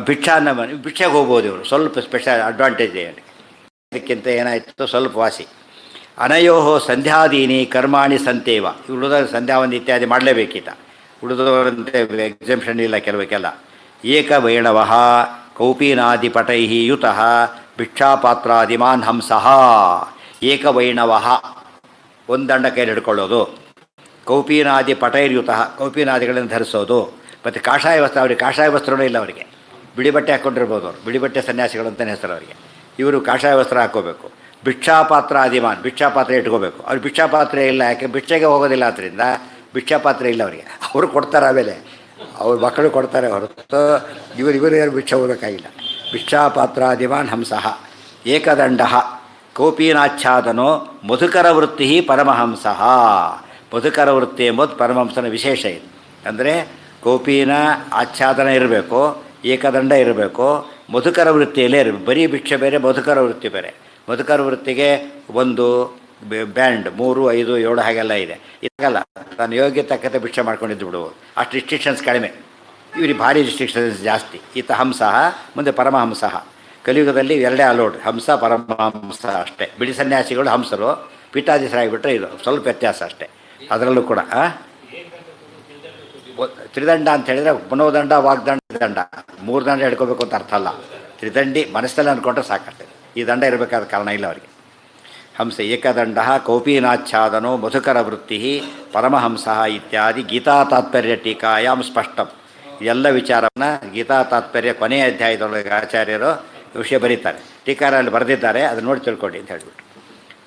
ಭಿಕ್ಷಾನ್ನ ಭಿಕ್ಷೆಗೆ ಹೋಗ್ಬೋದು ಇವರು. ಸ್ವಲ್ಪ ಸ್ಪೆಷಲ್ ಅಡ್ವಾಂಟೇಜ್ ಏನು ಅದಕ್ಕಿಂತ ಏನಾಯಿತು ಸ್ವಲ್ಪ ವಾಸಿ. ಅನಯೋ ಸಂಧ್ಯಾದೀನಿ ಕರ್ಮಾಣಿ ಸಂತೇವ. ಉಳಿದ ಸಂಧ್ಯಾವಂದ ಇತ್ಯಾದಿ ಮಾಡಲೇಬೇಕಿತ್ತ. ಉಳಿದವರಂತೆ ಎಕ್ಸೆಂಪ್ಷನ್ ಇಲ್ಲ ಕೆಲವಕ್ಕೆಲ್ಲ. ಏಕವೈಣವ ಕೌಪೀನಾದಿಪಟೈ ಯುತಃ ಭಿಕ್ಷಾಪಾತ್ರಾದಿಮಾನ್ ಹಂಸಃ. ಏಕವೈಣವ ಒಂದು ದಂಡ ಕೈಲಿ ಹಿಡ್ಕೊಳ್ಳೋದು, ಕೌಪೀನಾದಿ ಪಟೈರ್ಯುತಃ ಕೌಪೀನಾದಿಗಳನ್ನು ಧರಿಸೋದು, ಮತ್ತು ಕಾಷಾಯ ವಸ್ತ್ರ. ಅವ್ರಿಗೆ ಕಾಷಾಯ ವಸ್ತ್ರನೂ ಇಲ್ಲ. ಅವರಿಗೆ ಬಿಳಿ ಬಟ್ಟೆ ಹಾಕ್ಕೊಂಡಿರ್ಬೋದು. ಅವರು ಬಿಳಿ ಬಟ್ಟೆ ಸನ್ಯಾಸಿಗಳು ಅಂತಲೇ ಹೆಸರು ಅವರಿಗೆ. ಇವರು ಕಾಷಾಯ ವಸ್ತ್ರ ಹಾಕ್ಕೋಬೇಕು. ಭಿಕ್ಷಾಪಾತ್ರ ಆದಿಮಾನ್, ಭಿಕ್ಷಾಪಾತ್ರೆ ಇಟ್ಕೋಬೇಕು. ಅವ್ರು ಭಿಕ್ಷಾಪಾತ್ರೆ ಇಲ್ಲ, ಯಾಕೆ ಭಿಕ್ಷೆಗೆ ಹೋಗೋದಿಲ್ಲ. ಆದ್ದರಿಂದ ಭಿಕ್ಷಾಪಾತ್ರೆ ಇಲ್ಲ ಅವರಿಗೆ. ಅವರು ಕೊಡ್ತಾರೆ, ಆಮೇಲೆ ಅವ್ರ ಮಕ್ಕಳು ಕೊಡ್ತಾರೆ ಹೊರತು ಇವರು ಯಾರು ಭಿಕ್ಷೆ ಹೋಗೋಕ್ಕಾಗಿಲ್ಲ. ಭಿಕ್ಷಾಪಾತ್ರಾದಿಮಾನ್ ಹಂಸಃ. ಏಕದಂಡ ಕೌಪೀನಾಚ್ಛಾದನೋ ಮಧುಕರ ವೃತ್ತಿ ಪರಮಹಂಸಃ. ಮಧುಕರ ವೃತ್ತಿ ಎಂಬುದು ಪರಮಹಂಸನ ವಿಶೇಷ. ಇದು ಅಂದರೆ ಕೌಪೀನ ಆಚ್ಛಾದನ ಇರಬೇಕು, ಏಕದಂಡ ಇರಬೇಕು, ಮಧುಕರ ವೃತ್ತಿಯಲ್ಲೇ ಇರಬೇಕು. ಬರೀ ಭಿಕ್ಷೆ ಬೇರೆ, ಮಧುಕರ ವೃತ್ತಿ ಬೇರೆ. ಮಧುಕರ ವೃತ್ತಿಗೆ ಒಂದು ಬ್ಯಾಂಡ್ 3, 5, 7 ಹಾಗೆಲ್ಲ ಇದೆ. ಇದಾಗಲ್ಲ, ನಾನು ಯೋಗ್ಯ ತಕ್ಕಂತೆ ಭಿಕ್ಷೆ ಮಾಡ್ಕೊಂಡಿದ್ದು ಬಿಡುವುದು. ಅಷ್ಟು ರಿಸ್ಟ್ರಿಕ್ಷನ್ಸ್ ಕಡಿಮೆ. ಇವ್ರಿಗೆ ಭಾರಿ ರಿಸ್ಟ್ರಿಕ್ಷನ್ಸ್ ಜಾಸ್ತಿ. ಈತ ಹಂಸಃ, ಮುಂದೆ ಪರಮಹಂಸಃ. ಕಲಿಯುಗದಲ್ಲಿ ಎರಡೇ ಅಲೋಡ್, ಹಂಸ ಪರಮಹಂಸ ಅಷ್ಟೇ. ಬಿಡಿ ಸನ್ಯಾಸಿಗಳು ಹಂಸರು, ಪೀಠಾಧೀಶರಾಗಿಬಿಟ್ರೆ ಇದು ಸ್ವಲ್ಪ ವ್ಯತ್ಯಾಸ ಅಷ್ಟೇ. ಅದರಲ್ಲೂ ಕೂಡ ತ್ರಿದಂಡ ಅಂತ ಹೇಳಿದರೆ ಮನೋದಂಡ, ವಾಗ್ದಂಡ, ದಂಡ 3 ದಂಡ ಹಿಡ್ಕೋಬೇಕು ಅಂತ ಅರ್ಥ ಅಲ್ಲ. ತ್ರಿದಂಡಿ ಮನಸ್ಸಲ್ಲಿ ಅಂದ್ಕೊಂಡ್ರೆ ಸಾಕಷ್ಟೆ. ಈ ದಂಡ ಇರಬೇಕಾದ ಕಾರಣ ಇಲ್ಲ ಅವರಿಗೆ. ಹಂಸ ಏಕದಂಡ ಕೌಪೀನಾಚ್ಛಾದನೋ ಮಧುಕರ ವೃತ್ತಿ ಪರಮಹಂಸ ಇತ್ಯಾದಿ ಗೀತಾ ತಾತ್ಪರ್ಯ ಟೀಕಾಯಾಮ್ ಸ್ಪಷ್ಟಂ. ಎಲ್ಲ ವಿಚಾರವನ್ನು ಗೀತಾ ತಾತ್ಪರ್ಯ ಕೊನೆಯ ಅಧ್ಯಾಯದೊಳಗೆ ಆಚಾರ್ಯರು ವಿಷಯ ಬರೀತಾರೆ. ಟೀಕಾರಲ್ಲಿ ಬರೆದಿದ್ದಾರೆ, ಅದನ್ನು ನೋಡಿ ತಿಳ್ಕೊಳ್ಳಿ ಅಂತ ಹೇಳಿಬಿಟ್ಟು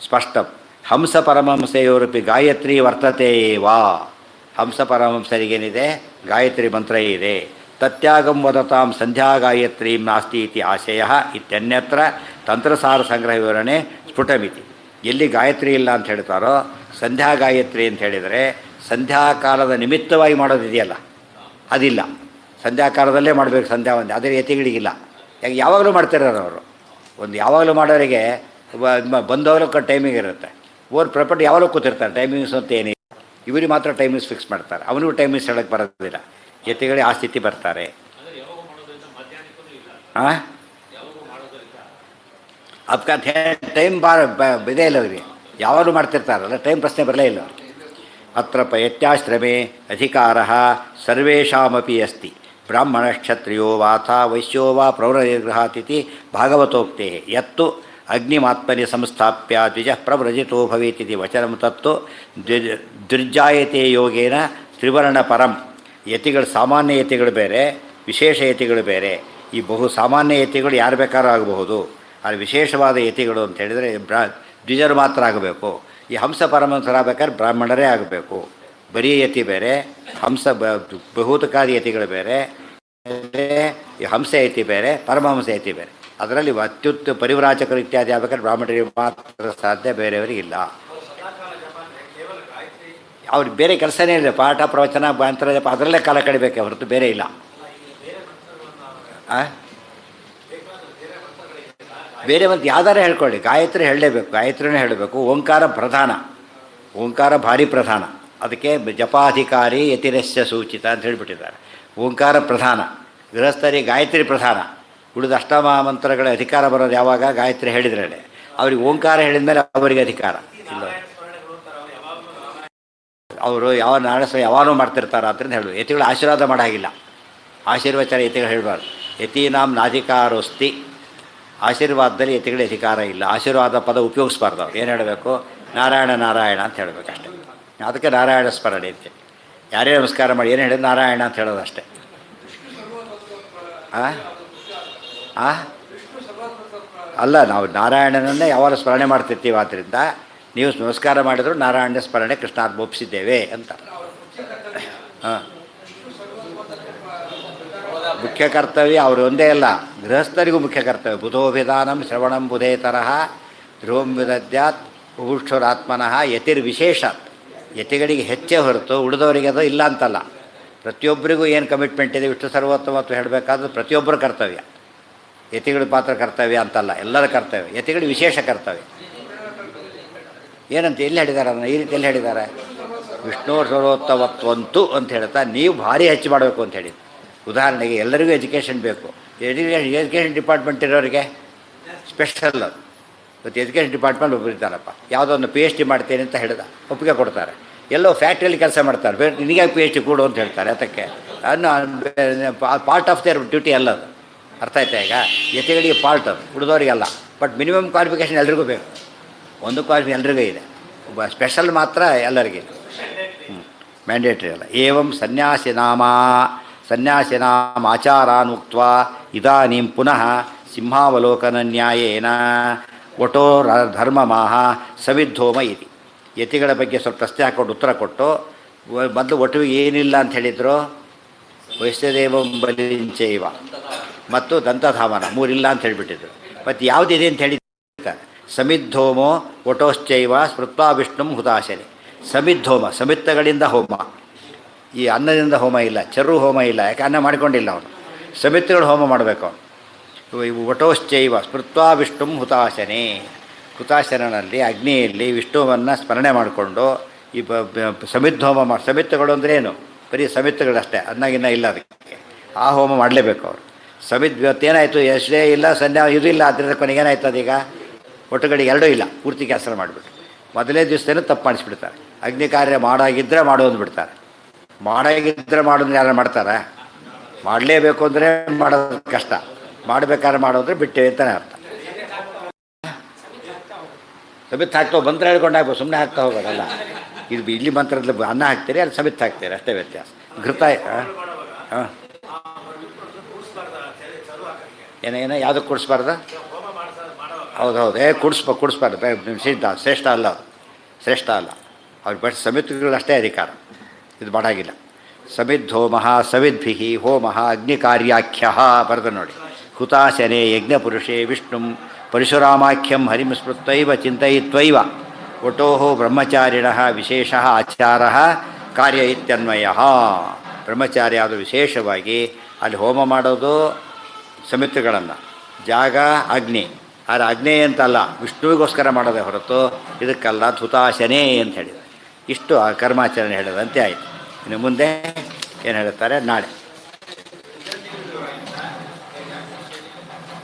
ಸ್ಪಷ್ಟಂ. ಹಂಸ ಪರಮಹಂಸೆಯೋರಪಿ ಗಾಯತ್ರಿ ವರ್ತತೆ ವಾ. ಹಂಸ ಪರಮಹಂಸರಿಗೇನಿದೆ, ಗಾಯತ್ರಿ ಮಂತ್ರ ಇದೆ. ತತ್ಯಾಗಂ ವದತಾಂ ಸಂಧ್ಯಾ ಗಾಯತ್ರೀಂ ನಾಸ್ತಿ ಇತಿ ಆಶಯ ಇತ್ಯನ್ಯತ್ರ ತಂತ್ರಸಾರ ಸಂಗ್ರಹ ವಿವರಣೆ ಸ್ಫುಟಮಿತಿ. ಎಲ್ಲಿ ಗಾಯತ್ರಿ ಇಲ್ಲ ಅಂತ ಹೇಳ್ತಾರೋ, ಸಂಧ್ಯಾ ಗಾಯತ್ರಿ ಅಂತ ಹೇಳಿದರೆ ಸಂಧ್ಯಾಕಾಲದ ನಿಮಿತ್ತವಾಗಿ ಮಾಡೋದಿದೆಯಲ್ಲ, ಅದಿಲ್ಲ. ಸಂಧ್ಯಾಕಾಲದಲ್ಲೇ ಮಾಡಬೇಕು ಸಂಧ್ಯಾವಂದೆ. ಅದೇ ಯತಿಗಳಿಗಿಲ್ಲ. ಯಾವಾಗಲೂ ಮಾಡ್ತಿರೋರು ಅವರು. ಒಂದು ಯಾವಾಗಲೂ ಮಾಡೋರಿಗೆ ಬಂದವರು ಟೈಮಿಂಗ್ ಇರುತ್ತೆ. ಓರ್ ಪ್ರಾಪರ್ಟಿ ಯಾವಾಗಲೂ ಕೂತಿರ್ತಾರೆ. ಟೈಮಿಂಗ್ಸ್ ಅಂತ ಏನಿಲ್ಲ. ಇವರಿಗೆ ಮಾತ್ರ ಟೈಮಿಂಗ್ಸ್ ಫಿಕ್ಸ್ ಮಾಡ್ತಾರೆ. ಅವನಿಗೂ ಟೈಮಿಂಗ್ಸ್ ಹೇಳೋಕ್ಕೆ ಬರೋದಿಲ್ಲ. ಯತಿಗಳೇ ಆ ಸ್ಥಿತಿ ಬರ್ತಾರೆ. ಹಾಂ, ಅದಕ್ಕೆ ಟೈಮ್ ಇದೇ ಇಲ್ಲ ಅವರಿಗೆ. ಯಾವಾಗಲೂ ಮಾಡ್ತಿರ್ತಾರಲ್ಲ, ಟೈಮ್ ಪ್ರಶ್ನೆ ಬರಲೇ ಇಲ್ಲ ಅವ್ರಿಗೆ. ಅತ್ರ ಯತ್ಯಾಶ್ರಮೇ ಅಧಿಕಾರ ಸರ್ವೇಷಾಮಪಿ ಅಸ್ತಿ. ಬ್ರಾಹ್ಮಣ ಕ್ಷತ್ರಿಯೋ ವಾಥ ವೈಶ್ಯೋ ವಾ ಪ್ರೌಢನಿರ್ಗೃಹಾತಿಥಿ ಭಾಗವತೋಕ್ತೆ. ಯತ್ತು ಅಗ್ನಿಮಾತ್ಮನಿ ಸಂಸ್ಥಾಪ್ಯ ದ್ವಿಜ ಪ್ರವ್ರಜಿತೋ ಭವೇತಿಥಿ ವಚನಂ ತತ್ತು ದುರ್ಜಾಯತೆ ಯೋಗೇನ ತ್ರಿವರ್ಣ ಪರಂ. ಯತಿಗಳು ಸಾಮಾನ್ಯ ಯತಿಗಳು ಬೇರೆ, ವಿಶೇಷ ಯತಿಗಳು ಬೇರೆ. ಈ ಬಹು ಸಾಮಾನ್ಯ ಯತಿಗಳು ಯಾರು ಬೇಕಾದ್ರೂ ಆಗಬಹುದು. ಆದರೆ ವಿಶೇಷವಾದ ಯತಿಗಳು ಅಂತ ಹೇಳಿದರೆ ದ್ವಿಜರು ಮಾತ್ರ ಆಗಬೇಕು. ಈ ಹಂಸ ಪರಮಹಂಸರಾಗಬೇಕಾದ್ರೆ ಬ್ರಾಹ್ಮಣರೇ ಆಗಬೇಕು. ಬರೀ ಯತಿ ಬೇರೆ, ಹಂಸ ಬಹುತಕಾದಿ ಯತಿಗಳು ಬೇರೆ, ಈ ಹಂಸ ಯತಿ ಬೇರೆ, ಪರಮಹಂಸ ಯತಿ ಬೇರೆ. ಅದರಲ್ಲಿ ಅತ್ಯುತ್ತ ಪರಿವ್ರಾಜಕರು ಇತ್ಯಾದಿ ಆಗಬೇಕಾದ್ರೆ ಬ್ರಾಹ್ಮಣರಿಗೆ ಮಾತ್ರ ಸಾಧ್ಯ, ಬೇರೆಯವರಿಗೆ ಇಲ್ಲ. ಅವ್ರಿಗೆ ಬೇರೆ ಕೆಲಸನೇ ಇಲ್ಲ. ಪಾಠ ಪ್ರವಚನ ಮಂತ್ರ ಜಪ ಅದರಲ್ಲೇ ಕಾಲ ಕಳಿಬೇಕೆ ಹೊರತು ಬೇರೆ ಇಲ್ಲ. ಬೇರೆ ಒಂದು ಯಾವ್ದಾರು ಹೇಳ್ಕೊಳ್ಳಿ, ಗಾಯತ್ರಿ ಹೇಳಲೇಬೇಕು. ಗಾಯತ್ರಿನೇ ಹೇಳಬೇಕು. ಓಂಕಾರ ಪ್ರಧಾನ, ಓಂಕಾರ ಭಾರಿ ಪ್ರಧಾನ. ಅದಕ್ಕೆ ಜಪಾಧಿಕಾರಿ ಯತಿರಸ್ಯ ಸೂಚಿತ ಅಂತ ಹೇಳಿಬಿಟ್ಟಿದ್ದಾರೆ. ಓಂಕಾರ ಪ್ರಧಾನ. ಗೃಹಸ್ಥರಿ ಗಾಯತ್ರಿ ಪ್ರಧಾನ. ಉಳಿದ ಅಷ್ಟಮ ಮಂತ್ರಗಳ ಅಧಿಕಾರ ಬರೋದು ಯಾವಾಗ? ಗಾಯತ್ರಿ ಹೇಳಿದ್ರೇ. ಅವ್ರಿಗೆ ಓಂಕಾರ ಹೇಳಿದ ಮೇಲೆ ಅವರಿಗೆ ಅಧಿಕಾರ ಇಲ್ಲ. ಅವರು ಯಾವ ನಾಡಸ ಯಾವಾಗಲೂ ಮಾಡ್ತಿರ್ತಾರೆ. ಆದ್ದರಿಂದ ಹೇಳೋದು ಯತಿಗಳು ಆಶೀರ್ವಾದ ಮಾಡಾಗಿಲ್ಲ. ಆಶೀರ್ವಚನ ಯತಿಗಳು ಹೇಳಬಾರ್ದು. ಯತೀನಾಂ ನಾಧಿಕಾರೋಸ್ತಿ. ಆಶೀರ್ವಾದದಲ್ಲಿ ಯತಿಗಳ ಅಧಿಕಾರ ಇಲ್ಲ. ಆಶೀರ್ವಾದ ಪದ ಉಪಯೋಗಿಸ್ಬಾರ್ದು. ಅವ್ರು ಏನು ಹೇಳಬೇಕು? ನಾರಾಯಣ ನಾರಾಯಣ ಅಂತ ಹೇಳಬೇಕು ಅಷ್ಟೇ. ಅದಕ್ಕೆ ನಾರಾಯಣ ಸ್ಮರಣೆ ಅಂತ. ಯಾರೇ ನಮಸ್ಕಾರ ಮಾಡಿ ಏನು ಹೇಳಿದ್ರು ನಾರಾಯಣ ಅಂತ ಹೇಳೋದು ಅಷ್ಟೇ. ಅಲ್ಲ, ನಾವು ನಾರಾಯಣನನ್ನೇ ಯಾವಾಗ ಸ್ಮರಣೆ ಮಾಡ್ತಿರ್ತೀವಿ. ಆದ್ದರಿಂದ ನೀವು ನಮಸ್ಕಾರ ಮಾಡಿದ್ರು ನಾರಾಯಣ ಸ್ಮರಣೆ ಕೃಷ್ಣಾರ್ಪಣೆ ಒಪ್ಪಿಸಿದ್ದೇವೆ ಅಂತ. ಹಾಂ, ಮುಖ್ಯ ಕರ್ತವ್ಯ ಅವರು ಒಂದೇ ಅಲ್ಲ, ಗೃಹಸ್ಥರಿಗೂ ಮುಖ್ಯ ಕರ್ತವ್ಯ. ಬುಧೋಭಿಧಾನಂ ಶ್ರವಣಂ ಬುಧೇ ತರಹ ಧ್ರುವಂ ವಿದದ್ಯಾತ್ ಬುಭುಕ್ಷುರಾತ್ಮನಃ ಯತಿರ್ವಿಶೇಷಾತ್. ಯತಿಗಳಿಗೆ ಹೆಚ್ಚೇ ಹೊರತು ಉಳಿದವರಿಗೆ ಅದು ಇಲ್ಲ ಅಂತಲ್ಲ. ಪ್ರತಿಯೊಬ್ಬರಿಗೂ ಏನು ಕಮಿಟ್ಮೆಂಟ್ ಇದೆ ವಿಷ್ಣು ಸರ್ವೋತ್ತಮತ್ವ ಹೇಳಬೇಕಾದ್ರೆ ಪ್ರತಿಯೊಬ್ಬರ ಕರ್ತವ್ಯ. ಯತಿಗಳ ಪಾತ್ರ ಕರ್ತವ್ಯ ಅಂತಲ್ಲ, ಎಲ್ಲರ ಕರ್ತವ್ಯ. ಯತಿಗಳಿಗೆ ವಿಶೇಷ ಕರ್ತವ್ಯ ಏನಂತ ಎಲ್ಲಿ ಹೇಳಿದ್ದಾರೆ ಅದನ್ನು? ಈ ರೀತಿ ಎಲ್ಲಿ ಹೇಳಿದ್ದಾರೆ? ವಿಷ್ಣು ಸರ್ವೋತ್ತಮತ್ವಂತು ಅಂತ ಹೇಳ್ತಾ ನೀವು ಭಾರಿ ಹೆಚ್ಚು ಮಾಡಬೇಕು ಅಂತ ಹೇಳಿ. ಉದಾಹರಣೆಗೆ ಎಲ್ಲರಿಗೂ ಎಜುಕೇಷನ್ ಬೇಕು. ಎಜುಕೇಷನ್ ಡಿಪಾರ್ಟ್ಮೆಂಟ್ ಇರೋರಿಗೆ ಸ್ಪೆಷಲ್ ಅದು. ಇವತ್ತು ಎಜುಕೇಷನ್ ಡಿಪಾರ್ಟ್ಮೆಂಟ್ ಒಬ್ಬರು ಇರ್ತಾರಪ್ಪ, ಯಾವುದೋ ಒಂದು PhD ಮಾಡ್ತೇನೆ ಅಂತ ಹೇಳಿದ ಒಪ್ಪಿಗೆ ಕೊಡ್ತಾರೆ. ಎಲ್ಲೋ ಫ್ಯಾಕ್ಟ್ರಿಯಲ್ಲಿ ಕೆಲಸ ಮಾಡ್ತಾರೆ, ಬೇರೆ ನಿನಗೆ PhD ಕೊಡು ಅಂತ ಹೇಳ್ತಾರೆ. ಅದಕ್ಕೆ ಅದನ್ನು ಪಾರ್ಟ್ ಆಫ್ ದೇರ್ ಡ್ಯೂಟಿ ಅಲ್ಲ ಅದು. ಅರ್ಥ ಆಯ್ತಾ? ಈಗ ಯತಿಗಳಿಗೆ ಪಾರ್ಟ್ ಅದು, ಉಳಿದವರಿಗೆಲ್ಲ. ಬಟ್ ಮಿನಿಮಮ್ ಕ್ವಾಲಿಫಿಕೇಷನ್ ಎಲ್ರಿಗೂ ಬೇಕು. ಒಂದು ಕ್ವಾಲಿಫಿಕೇಷನ್ ಎಲ್ರಿಗೂ ಇದೆ, ಒಬ್ಬ ಸ್ಪೆಷಲ್ ಮಾತ್ರ ಎಲ್ಲರಿಗೆ ಮ್ಯಾಂಡೇಟ್ರಿ ಅಲ್ಲ. ಏವಂ ಸನ್ಯಾಸಿನಾಮ ಆಚಾರಾನ್ ಉಕ್ತ ಇದಾನೀಂ ಪುನಃ ಸಿಂಹಾವಲೋಕನ ನ್ಯಾಯೇನ ಒಟೋ ಧರ್ಮಮಾಹ ಸವಿದ್ಧೋಮ ಇತಿ. ಯತಿಗಳ ಬಗ್ಗೆ ಸ್ವಲ್ಪ ಪ್ರಶ್ನೆ ಹಾಕ್ಕೊಂಡು ಉತ್ತರ ಕೊಟ್ಟು, ಮೊದಲು ಒಟುವಿಗೆ ಏನಿಲ್ಲ ಅಂತ ಹೇಳಿದರು, ವೈಶ್ಯದೇವಂ ಬಲಿಂಚೈವ ಮತ್ತು ದಂತಧಾಮನ ಮೂರಿಲ್ಲ ಅಂತ ಹೇಳಿಬಿಟ್ಟಿದ್ರು. ಮತ್ತು ಯಾವುದಿದೆ ಅಂತ ಹೇಳಿದ್ದಾರೆ? ಸಮಿದ್ಧೋಮೋ ಒಟೋಶ್ಚೈವ ಸ್ಮೃತ್ವಾ ವಿಷ್ಣುಂ ಹುತಾಶನೆ. ಸಮಿದ್ಧೋಮ, ಸಮಿತ್ತಗಳಿಂದ ಹೋಮ. ಈ ಅನ್ನದಿಂದ ಹೋಮ ಇಲ್ಲ, ಚರು ಹೋಮ ಇಲ್ಲ, ಯಾಕೆ ಅನ್ನ ಮಾಡಿಕೊಂಡಿಲ್ಲ ಅವನು. ಸಮಿತ್ತಗಳು ಹೋಮ ಮಾಡಬೇಕು ಅವನು. ಒಟೋಶ್ಚೈವ ಸ್ಮೃತ್ವಾ ವಿಷ್ಣುಂ ಹುತಾಶನೆ. ಹುತಾಶನಲ್ಲಿ ಅಗ್ನಿಯಲ್ಲಿ ವಿಷ್ಣುವನ್ನು ಸ್ಮರಣೆ ಮಾಡಿಕೊಂಡು ಈ ಸಮಿದ್ಧೋಮ ಮಾಡಿ. ಸಮಿತ್ತಗಳು ಅಂದರೆ ಏನು? ಬರೀ ಸಮಿತ್ತಗಳಷ್ಟೇ, ಅನ್ನಗಿನ್ನ ಇಲ್ಲ ಅದಕ್ಕೆ. ಆ ಹೋಮ ಮಾಡಲೇಬೇಕು ಅವರು. ಇವತ್ತೇನಾಯಿತು? ಎಷ್ಟೇ ಇಲ್ಲ, ಇದು ಇಲ್ಲ, ಅದರಿಂದ ಕೊನೆಗೇನಾಯ್ತು? ಅದೀಗ ಒಟ್ಟುಗಳಿಗೆ ಎರಡೂ ಇಲ್ಲ, ಪೂರ್ತಿ ಕೆಲಸ ಮಾಡಿಬಿಟ್ಟು ಮೊದಲೇ ದಿವಸನೇ ತಪ್ಪು ಮಾಡಿಸ್ಬಿಡ್ತಾರೆ. ಅಗ್ನಿ ಕಾರ್ಯ ಮಾಡಾಗಿದ್ದರೆ ಮಾಡೋದು ಬಿಡ್ತಾರೆ. ಮಾಡಾಗಿದ್ದರೆ ಮಾಡೋದು ಯಾರು ಮಾಡ್ತಾರೆ? ಮಾಡಲೇಬೇಕು ಅಂದರೆ ಮಾಡೋದು ಕಷ್ಟ, ಮಾಡಬೇಕಾದ್ರೆ ಮಾಡೋದ್ರೆ ಬಿಟ್ಟೇವೆ ಅಂತಲೇ ಅರ್ಥ. ಸಮಿತ್ ಹಾಕ್ತೋ ಮಂತ್ರ ಹೇಳ್ಕೊಂಡು ಹಾಕ್ಬೋದು, ಸುಮ್ಮನೆ ಹಾಕ್ತಾ ಹೋಗೋದಲ್ಲ. ಇದು ಇಲ್ಲಿ ಮಂತ್ರದಲ್ಲಿ ಅನ್ನ ಹಾಕ್ತೀರಿ, ಅಲ್ಲಿ ಸಮಿತ್ ಹಾಕ್ತೀರಿ, ಅಷ್ಟೇ ವ್ಯತ್ಯಾಸ. ಘೃತ ಹಾಂ ಏನೋ ಯಾವುದಕ್ಕೆ ಕೊಡಿಸ್ಬಾರ್ದು? ಹೌದು, ಕುಡಿಸ್ಬಾರ್ದು. ಶ್ರೇಷ್ಠ ಅಲ್ಲ, ಅದು ಶ್ರೇಷ್ಠ ಅಲ್ಲ. ಅವ್ರು ಬಟ್ ಸಮಿತಿಗಳಷ್ಟೇ ಅಧಿಕಾರ, ಇದು ಮಾಡಾಗಿಲ್ಲ. ಸಮಿದ್ಧೋಮಃ ಸವಿದ್ಭಿ ಹೋಮಃ ಅಗ್ನಿಕಾರ್ಯಾಖ್ಯ ಬರೆದು ನೋಡಿ. ಹುತಾಶನೆ ಯಜ್ಞಪುರುಷೇ ವಿಷ್ಣುಂ ಪರಶುರಾಮಾಖ್ಯಂ ಹರಿಂ ಸ್ಮೃತ್ವೈವ ಚಿಂತಯಿತ್ವೈವ ಒಟೋ ಬ್ರಹ್ಮಚಾರಿಣ ವಿಶೇಷ ಆಚಾರ ಕಾರ್ಯ ಇತ್ಯನ್ವಯ. ಬ್ರಹ್ಮಚಾರಿ ಅದು ವಿಶೇಷವಾಗಿ ಅಲ್ಲಿ ಹೋಮ ಮಾಡೋದು ಸಮಿತಿಗಳನ್ನು, ಜಾಗ ಅಗ್ನಿ. ಆದರೆ ಅಗ್ನಿ ಅಂತಲ್ಲ, ವಿಷ್ಣುವಿಗೋಸ್ಕರ ಮಾಡೋದೇ ಹೊರತು ಇದಕ್ಕಲ್ಲ. ಹುತಾಶನೇ ಅಂತ ಹೇಳಿದೆ. ಇಷ್ಟು ಆ ಕರ್ಮಾಚರಣೆ ಹೇಳೋದಂತೆ ಆಯಿತು. ಇನ್ನು ಮುಂದೆ ಏನು ಹೇಳುತ್ತಾರೆ ನಾಳೆ.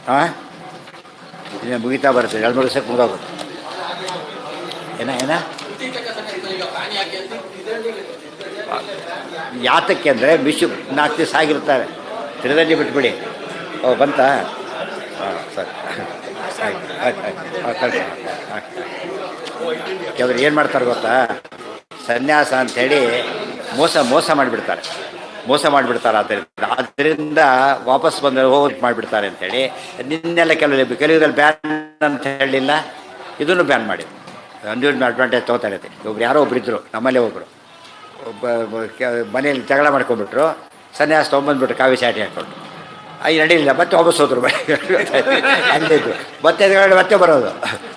ಹಾಂ, ಇನ್ನು ಮುಗಿತಾ ಬರುತ್ತೆ, 2-3 ದಿವಸಕ್ಕೆ ಮುಗಿದೋಗುತ್ತೆ. ಏನ ಯಾತಕ್ಕೆ ಅಂದರೆ ವಿಷು 4 ದಿವಸ ಆಗಿರ್ತಾರೆ, ತಿರುದಲ್ಲಿ ಬಿಟ್ಬಿಡಿ. ಓ ಬಂತಾ? ಹಾಂ ಸರಿ, ಕೆಲವರು ಏನು ಮಾಡ್ತಾರೆ ಗೊತ್ತಾ? ಸನ್ಯಾಸ ಅಂಥೇಳಿ ಮೋಸ ಮಾಡಿಬಿಡ್ತಾರೆ. ಆದ್ದರಿಂದ ವಾಪಸ್ ಬಂದರೆ ಹೋಗಿ ಮಾಡಿಬಿಡ್ತಾರೆ ಅಂಥೇಳಿ ನಿನ್ನೆಲ್ಲ ಕೆಲವರಲ್ಲಿ ಬ್ಯಾನ್ ಅಂತ ಹೇಳಿಲ್ಲ, ಇದನ್ನು ಬ್ಯಾನ್ ಮಾಡಿ ಅಡ್ವಾಂಟೇಜ್ ತೊಗೋತಾ ಇರುತ್ತೆ. ಯಾರೋ ಒಬ್ಬರಿದ್ದರು ನಮ್ಮಲ್ಲೇ, ಒಬ್ಬ ಮನೆಯಲ್ಲಿ ಜಗಳ ಮಾಡ್ಕೊಂಡ್ಬಿಟ್ರು, ಸನ್ಯಾಸ ತೊಗೊಂಬಂದ್ಬಿಟ್ರು, ಕಾವಿ ಚಾಟಿ ಹಾಕ್ಕೊಂಡು. ನಡೀಲಿಲ್ಲ, ಮತ್ತೆ ವಾಪಸ್ ಹೋದ್ರು ಅಲ್ಲಿದ್ದು. ಮತ್ತೆ ಬರೋದು.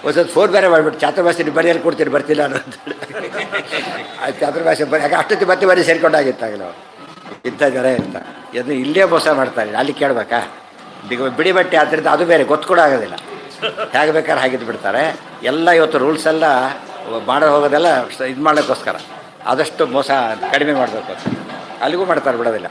ಒಂದ್ಸತಿ ಫೋನ್ ಬೇರೆ ಮಾಡಿಬಿಟ್ಟು, ಚಾತುರ್ಮಾಸ್ಯ ಬರೆಯಲ್ಲಿ ಕೊಡ್ತೀನಿ, ಬರ್ತಿಲ್ಲ ಅನ್ನೋದು. ಆ ಚಾತುರ್ಮಾಸ್ಯ ಯಾಕೆ ಅಷ್ಟೊತ್ತಿ ಮತ್ತೆ ಸೇರ್ಕೊಂಡಾಗಿತ್ತಾಗಲ್ಲ. ಇಂಥ ಜನ ಇರ್ತಾರೆ. ಅದು ಇಲ್ಲೇ ಮೋಸ ಮಾಡ್ತಾರೆ, ಅಲ್ಲಿ ಕೇಳಬೇಕಾ? ಬಿಡಿ ಬಟ್ಟೆ ಆದ್ದರಿಂದ ಅದು ಬೇರೆ ಗೊತ್ತು ಕೂಡ ಆಗೋದಿಲ್ಲ. ಹೇಗೆ ಬೇಕಾದ್ರೆ ಹಾಗಿದ್ದು ಬಿಡ್ತಾರೆ. ಎಲ್ಲ ಇವತ್ತು ರೂಲ್ಸ್ ಎಲ್ಲ ಮಾಡೋ ಹೋಗೋದೆಲ್ಲ ಇದು ಮಾಡೋಕ್ಕೋಸ್ಕರ. ಆದಷ್ಟು ಮೋಸ ಕಡಿಮೆ ಮಾಡಬೇಕು ಅಂತ ಅಲ್ಲಿಗೂ ಮಾಡ್ತಾರೆ, ಬಿಡೋದಿಲ್ಲ.